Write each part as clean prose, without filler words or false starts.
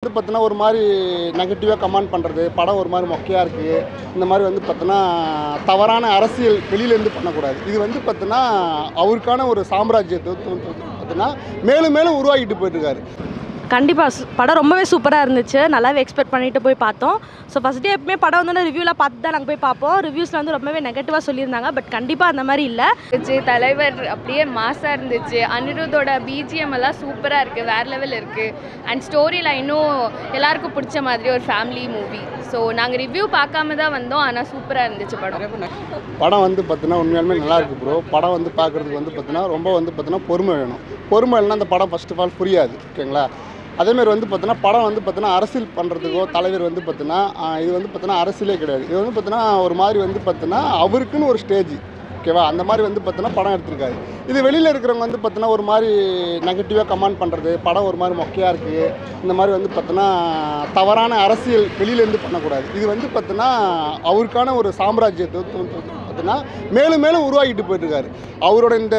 வந்து பார்த்தீங்கன்னா ஒரு மாதிரி நெகட்டிவாக கமெண்ட் பண்ணுறது, படம் ஒரு மாதிரி மொக்கையாக இருக்குது, இந்த மாதிரி வந்து பார்த்தீங்கன்னா தவறான அரசியல் வெளியிலேருந்து பண்ணக்கூடாது. இது வந்து பார்த்தீங்கன்னா அவருக்கான ஒரு சாம்ராஜ்யத்தை பார்த்தீங்கன்னா மேலும் மேலும் உருவாக்கிட்டு போயிட்டுருக்காரு. கண்டிப்பாக படம் ரொம்பவே சூப்பராக இருந்துச்சு. நல்லாவே எக்ஸ்பெக்ட் பண்ணிட்டு போய் பார்த்தோம். ஸோ ஃபஸ்ட் டே எப்பவுமே படம் வந்து ரிவ்யூலாம் பார்த்து தான் நாங்கள் போய் பார்ப்போம். ரிவ்யூஸில் வந்து ரொம்பவே நெகட்டிவாக சொல்லியிருந்தாங்க. பட் கண்டிப்பாக அந்த மாதிரி இல்லை. தலைவர் அப்படியே மாசாக இருந்துச்சு. அனிருத்தோட பிஜிஎம் எல்லாம் சூப்பராக இருக்குது, வேறு லெவல் இருக்குது. அண்ட் ஸ்டோரி லைனும் எல்லாருக்கும் பிடிச்ச மாதிரி ஒரு ஃபேமிலி மூவி. ஸோ நாங்கள் ரிவ்யூ பார்க்காம தான் வந்தோம், ஆனால் சூப்பராக இருந்துச்சு படம் வந்து பார்த்தீங்கன்னா உண்மையாலுமே நல்லாயிருக்கு ப்ரோ. படம் வந்து பார்க்குறதுக்கு வந்து பார்த்தீங்கன்னா ரொம்ப வந்து பார்த்தீங்கன்னா பொறுமை வேணும். பொறுமை இல்லைன்னா அந்த படம் ஃபஸ்ட் ஆஃப் ஆல் புரியாது. ஓகேங்களா? அதேமாதிரி வந்து பார்த்தீங்கன்னா படம் வந்து பார்த்தீங்கன்னா அரசியல் பண்ணுறதுக்கோ தலைவர் வந்து பார்த்தீங்கன்னா இது வந்து பார்த்தீங்கன்னா அரசியலே கிடையாது. இது வந்து பார்த்தீங்கன்னா ஒரு மாதிரி வந்து பார்த்தீங்கன்னா அவருக்குன்னு ஒரு ஸ்டேஜ், ஓகேவா, அந்த மாதிரி வந்து பார்த்தீங்கன்னா படம் எடுத்திருக்காரு. இது வெளியில் இருக்கிறவங்க வந்து பார்த்தீங்கன்னா ஒரு மாதிரி நெகட்டிவாக கமெண்ட் பண்ணுறது, படம் ஒரு மாதிரி மொக்கையாக இருக்குது, இந்த மாதிரி வந்து பார்த்தீங்கன்னா தவறான அரசியல் வெளியிலேருந்து பண்ணக்கூடாது. இது வந்து பார்த்தீங்கன்னா அவருக்கான ஒரு சாம்ராஜ்யத்தை பார்த்தீங்கன்னா மேலும் மேலும் உருவாக்கிட்டு போயிட்டுருக்காரு. அவரோட இந்த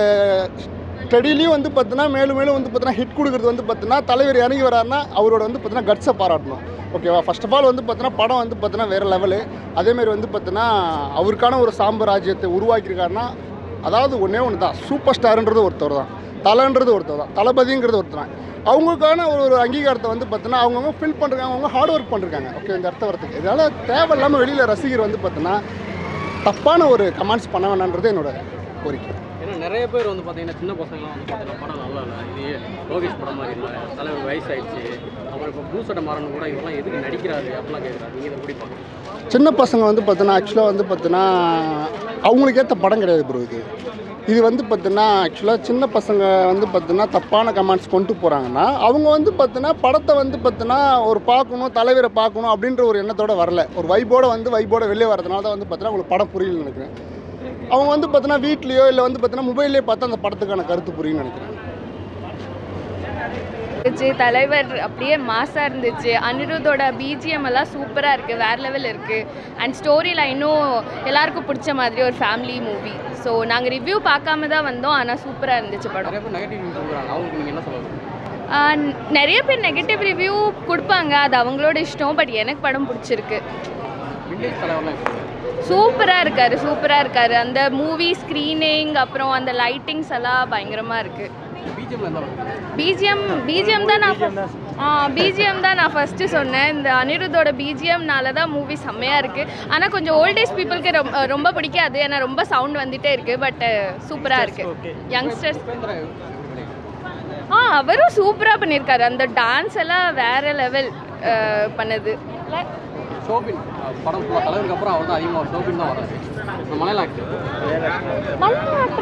ஸ்டடிலையும் வந்து பார்த்தீங்கன்னா மேலும் மேலும் வந்து பார்த்தீங்கன்னா ஹிட் கொடுக்குறது வந்து பார்த்தீங்கன்னா தலைவர் இறங்கி வராருன்னா அவரோட வந்து பார்த்தீங்கன்னா கட்ஸை பாராட்டணும். ஓகேவா? ஃபர்ஸ்ட் ஆஃப் ஆல் வந்து பார்த்தீங்கன்னா படம் வந்து பார்த்தீங்கன்னா வேறு லெவலு. அதேமாரி வந்து பார்த்தீங்கன்னா அவருக்கான ஒரு சாம்ராஜ்யத்தை உருவாக்கியிருக்காருன்னா, அதாவது ஒன்றே ஒன்று தான், சூப்பர் ஸ்டாருன்றது ஒருத்தர் தான், தலைன்றது ஒருத்தர் தான், தளபதிங்கிறது ஒருத்தர் தான். அவங்களுக்கான ஒரு அங்கீகாரத்தை வந்து பார்த்தீங்கன்னா அவங்கவுங்க ஃபில் பண்ணுறாங்க, அவங்க ஹார்ட் ஒர்க் பண்ணுறாங்க. ஓகே, இந்த இடத்த வரத்துக்கு இதனால் தேவையில்லாமல் வெளியில் ரசிகர் வந்து பார்த்தீங்கன்னா தப்பான ஒரு கமெண்ட்ஸ் பண்ண வேணான்றது என்னோட கோரிக்கை. ஏன்னா நிறைய பேர் வந்து பார்த்தீங்கன்னா சின்ன பசங்களாம் வந்து பார்த்தீங்கன்னா படம் நல்லா இல்லை, இது லோகேஷ் படம் மாதிரி இல்லை, தலைவர் வயசாகிடுச்சு, அப்புறம் இப்போ ப்ளூ சட்டை மாறணும் கூட இதெல்லாம் எதுக்கு நடிக்கிறாரு அப்படிலாம் கேட்குறாரு. நீங்கள் இதை எப்படி பார்க்குறீங்க? சின்ன பசங்க வந்து பார்த்தீங்கன்னா ஆக்சுவலாக வந்து பார்த்தீங்கன்னா அவங்களுக்கு ஏற்ற படம் கிடையாது ப்ரோ. இது வந்து பார்த்தீங்கன்னா ஆக்சுவலாக சின்ன பசங்க வந்து பார்த்தீங்கன்னா தப்பான கமெண்ட்ஸ் கொண்டு போகிறாங்கன்னா அவங்க வந்து பார்த்தீங்கன்னா படத்தை வந்து பார்த்தீங்கன்னா ஒரு பார்க்கணும், தலைவரை பார்க்கணும் அப்படின்ற ஒரு எண்ணத்தோடு வரல, ஒரு வைபோட வெளியே வரதுனால தான் வந்து பார்த்தீங்கன்னா உங்களுக்கு படம் புரியலன்னு நினைக்கிறேன். அவங்க வந்து பார்த்தீங்கன்னா வீட்லேயோ இல்லை வந்து பார்த்தீங்கன்னா மொபைல்லையோ பார்த்தா அந்த படத்துக்கான கருத்து புரியும்னு நினைக்கிறேன். தலைவர் அப்படியே மாசாக இருந்துச்சு. அனிருத்தோட பிஜிஎம் எல்லாம் சூப்பராக இருக்குது, வேறு லெவல் இருக்குது. அண்ட் ஸ்டோரி லைனும் எல்லாருக்கும் பிடிச்ச மாதிரி ஒரு ஃபேமிலி மூவி. ஸோ நாங்கள் ரிவ்யூ பார்க்காம தான் வந்தோம், ஆனால் சூப்பராக இருந்துச்சு படம். நிறைய பேர் நெகட்டிவ் ரிவ்யூ கொடுக்குறாங்க, அவங்களுக்கு நீங்கள் என்ன சொல்லுங்கள்? நிறைய பேர் நெகட்டிவ் ரிவ்யூ கொடுப்பாங்க, அது அவங்களோட இஷ்டம். பட் எனக்கு படம் பிடிச்சிருக்கு. வில்லேஜ் தலைவர்லாம் சூப்பராக இருக்காரு. அந்த மூவி ஸ்க்ரீனிங் அப்புறம் அந்த லைட்டிங்ஸ் எல்லாம் பயங்கரமாக இருக்குது. பிஜிஎம் தான் நான் ஃபஸ்ட்டு சொன்னேன். இந்த அனிருத்தோட பிஜிஎம்னால தான் மூவி செம்மையாக இருக்குது. ஆனால் கொஞ்சம் ஓல்டேஜ் பீப்புளுக்கு ரொம்ப பிடிக்காது, ஏன்னா ரொம்ப சவுண்ட் வந்துகிட்டே இருக்குது. பட் சூப்பராக இருக்குது. யங்ஸ்டர்ஸ் அவரும் சூப்பராக பண்ணியிருக்காரு. அந்த டான்ஸ் எல்லாம் வேறு லெவல் பண்ணது. ஷோபின் படம் தலைவருக்கு அப்புறம் அவர் தான் அதிகமாக ஷோபின் தான் வராது. மலையாள ஆக்டர்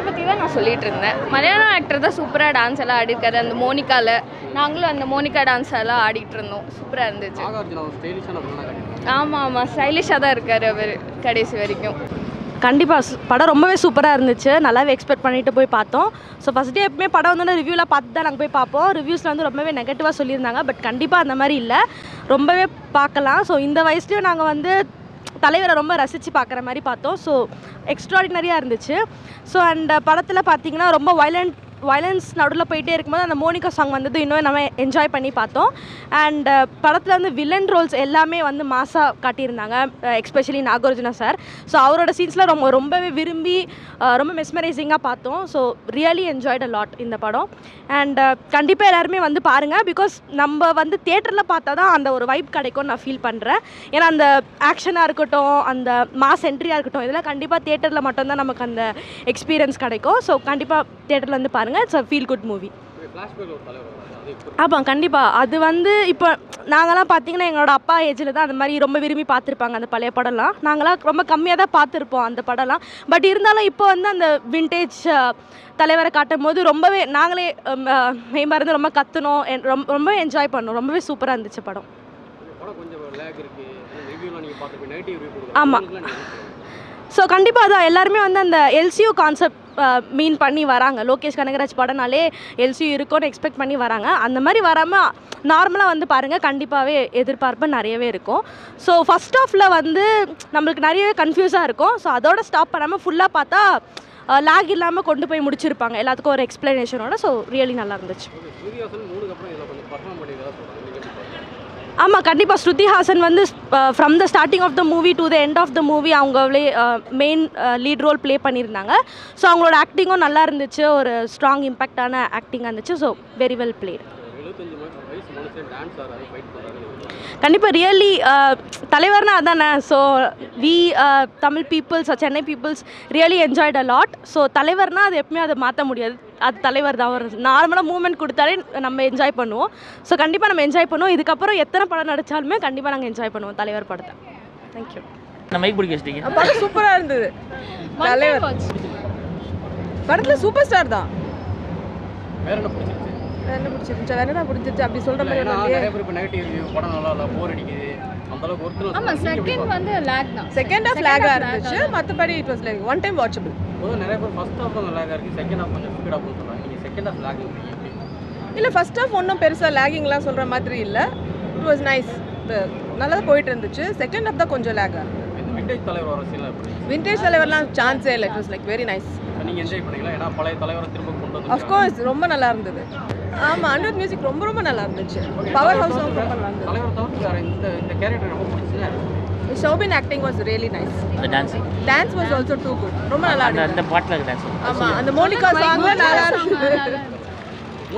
பற்றி தான் நான் சொல்லிட்டு இருந்தேன். மலையாளம் ஆக்டர் தான் சூப்பராக டான்ஸ் எல்லாம் ஆடிருக்காரு. அந்த மோனிகாவில் நாங்களும் அந்த மோனிகா டான்ஸ் எல்லாம் ஆடிட்டு இருந்தோம். சூப்பராக இருந்துச்சு. ஆமாம், ஸ்டைலிஷாக தான் இருக்கார் அவர் கடைசி வரைக்கும். கண்டிப்பாக படம் ரொம்பவே சூப்பராக இருந்துச்சு. நல்லாவே எக்ஸ்பெக்ட் பண்ணிட்டு போய் பார்த்தோம். ஸோ ஃபஸ்ட் டே எப்பவுமே படம் வந்து ரிவ்யூலாம் பார்த்து தான் நாங்கள் போய் பார்ப்போம். ரிவ்யூஸில் வந்து ரொம்பவே நெகட்டிவாக சொல்லியிருந்தாங்க. பட் கண்டிப்பாக அந்த மாதிரி இல்லை, ரொம்பவே பார்க்கலாம். ஸோ இந்த வயசுலேயும் நாங்கள் வந்து தலைவரை ரொம்ப ரசித்து பார்க்குற மாதிரி பார்த்தோம். ஸோ எக்ஸ்ட்ராடினரியாக இருந்துச்சு. ஸோ அண்ட் படத்தில் பார்த்தீங்கன்னா ரொம்ப வயலன்ஸ் நடுவில் போயிட்டே இருக்கும்போது அந்த மோனிகா சாங் வந்தது இன்னும் நம்ம என்ஜாய் பண்ணி பார்த்தோம். அண்ட் படத்தில் வந்து வில்லன் ரோல்ஸ் எல்லாமே வந்து மாசாக காட்டியிருந்தாங்க, எஸ்பெஷலி நாகார்ஜுனா சார். ஸோ அவரோட சீன்ஸில் ரொம்பவே விரும்பி ரொம்ப மெஸ்மரைசிங்காக பார்த்தோம். So really enjoyed a lot இந்த படம். அண்ட் கண்டிப்பாக எல்லாருமே வந்து பாருங்கள். பிகாஸ் நம்ம வந்து தியேட்டரில் பார்த்தா தான் அந்த ஒரு வைப் கிடைக்கும்னு நான் ஃபீல் பண்ணுறேன். ஏன்னா அந்த ஆக்ஷனாக இருக்கட்டும், அந்த மாஸ் என்ட்ரியாக இருக்கட்டும், இதெல்லாம் கண்டிப்பாக தியேட்டரில் மட்டும்தான் நமக்கு அந்த எக்ஸ்பீரியன்ஸ் கிடைக்கும். ஸோ கண்டிப்பாக தியேட்டரில் வந்து பாருங்கள். It's a feel good movie. ஆமாம், கண்டிப்பாக. அது வந்து இப்போ நாங்களாம் பார்த்தீங்கன்னா எங்களோட அப்பா ஏஜில் தான் அந்த மாதிரி ரொம்ப விரும்பி பார்த்துருப்பாங்க அந்த பழைய படம்லாம். நாங்களாம் ரொம்ப கம்மியாக தான் பார்த்துருப்போம் அந்த படம்லாம். பட் இருந்தாலும் இப்போ வந்து அந்த விண்டேஜ் தலைவரை காட்டும் போது ரொம்பவே நாங்களே மெய்மறந்து ரொம்ப கற்றுனோம், ரொம்ப என்ஜாய் பண்ணோம். ரொம்பவே சூப்பராக இருந்துச்சு படம். ஆமாம். ஸோ கண்டிப்பாக அதான் எல்லாருமே வந்து அந்த எல்சியூ கான்செப்ட் மீன் பண்ணி வராங்க. லோகேஷ் கனகராஜ் படம்னாலே எல்சியூ இருக்கும்னு எக்ஸ்பெக்ட் பண்ணி வராங்க. அந்த மாதிரி வராமல் நார்மலாக வந்து பாருங்கள், கண்டிப்பாகவே எதிர்பார்ப்பு நிறையவே இருக்கும். ஸோ ஃபஸ்ட் ஆஃபில் வந்து நம்மளுக்கு நிறையவே கன்ஃபியூஸாக இருக்கும். ஸோ அதோட ஸ்டாப் பண்ணாமல் ஃபுல்லாக பார்த்தா லாக் இல்லாமல் கொண்டு போய் முடிச்சிருப்பாங்க, எல்லாத்துக்கும் ஒரு எக்ஸ்ப்ளனேஷனோட. ஸோ ரியலி நல்லா இருந்துச்சு. ஆமாம் கண்டிப்பாக ஸ்ருதி ஹாசன் வந்து from the starting of the movie to the end of the movie அவங்களே மெயின் லீட் ரோல் ப்ளே பண்ணியிருந்தாங்க. ஸோ அவங்களோட ஆக்டிங்கும் நல்லா இருந்துச்சு, ஒரு ஸ்ட்ராங் இம்பேக்டான ஆக்டிங்காக இருந்துச்சு. So very well played. கண்டிப்பாக ரியலி தலைவர்னா அதானே. So we Tamil peoples Chennai peoples really enjoyed a lot. So தலைவர்னால் அது எப்பவுமே அதை மாற்ற முடியாது, அது தலைவர் தான். ஒரு நார்மலாக மூவ்மெண்ட் கொடுத்தாலே நம்ம என்ஜாய் பண்ணுவோம். ஸோ கண்டிப்பாக நம்ம என்ஜாய் பண்ணுவோம். இதுக்கப்புறம் எத்தனை படம் நடித்தாலுமே கண்டிப்பாக நாங்கள் என்ஜாய் பண்ணுவோம் தலைவர் படத்தை. தேங்க்யூ. நான் மைக் பிடிக்க வச்சிட்டீங்க. படம் சூப்பராக இருந்தது. தலைவர் படத்தில் சூப்பர் ஸ்டார் தான். வேற என்ன பிடிச்சிருச்சு? என்ன பிடிச்சிருந்துச்சு, வேற என்ன பிடிச்சிருச்சு அப்படி சொல்கிற மாதிரி நிறைய பேர் இப்போ நெகட்டிவ் ரிவ்யூ படம் நல்லா இல்லை, போர் அடிக்குது அந்த அளவுக்கு ஒருத்தர். ஆமாம், செகண்ட் வந்து லேக் தான். செகண்ட் ஹாஃப் லேகாக இருந்துச்சு, மற்றபடி it was like one time watchable. பொதுவாக நிறைய பேர் ஃபர்ஸ்ட் ஹாஃப் தான் லேகாக இருக்குது, செகண்ட் ஹாஃப் கொஞ்சம் ஸ்பீடாக போட்டுறாங்க. நீங்கள் செகண்ட் ஹாஃப் லேக் இல்லை ஃபர்ஸ்ட் ஹாஃப் ஒன்றும் பெருசாக லேகிங்லாம் சொல்கிற மாதிரி இல்லை. இட் வாஸ் நைஸ், நல்லா தான் போயிட்டு இருந்துச்சு. செகண்ட் ஹாஃப் தான் கொஞ்சம் லேகாக இருந்தது. விண்டேஜ் தலைவர் வர சீனில் எப்படி? விண்டேஜ் தலைவர்லாம் சான்ஸே இல்லை. It was like very nice. நீங்கள் என்ஜாய் பண்ணீங்களா? ஏன்னா பழைய தலைவரை திரும்ப கொண்டு வந்து அஃப்கோர்ஸ் ரொம்ப நல்லா இருந்தது. ஆமாம், அனிருத் மியூசிக் ரொம்ப ரொம்ப நல்லா இருந்துச்சு. பவர் ஹவுஸ் ரொம்ப நல்லா இருந்தது. தலைவர் தவிர்த்து வேறு இந்த கேரக்டர் ரொம்ப பிடிச்சது. Soubin acting was really nice. அந்த dancing dance was also too good. ரொம்ப நல்லா இருந்தது. அந்த பாட்டில் இருக்க டான்ஸ். ஆமாம், அந்த மோனிகா சாங்ல நல்லா இருந்தது.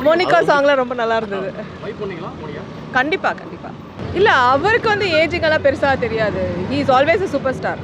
மோனிகா சாங்ல ரொம்ப நல்லா இருந்தது. வைப் பண்ணிக்கலாம் மோனிகா? கண்டிப்பாக கண்டிப்பாக. இல்லை அவருக்கு வந்து ஏஜிங்கெல்லாம் பெருசாக தெரியாது. He is always a super star.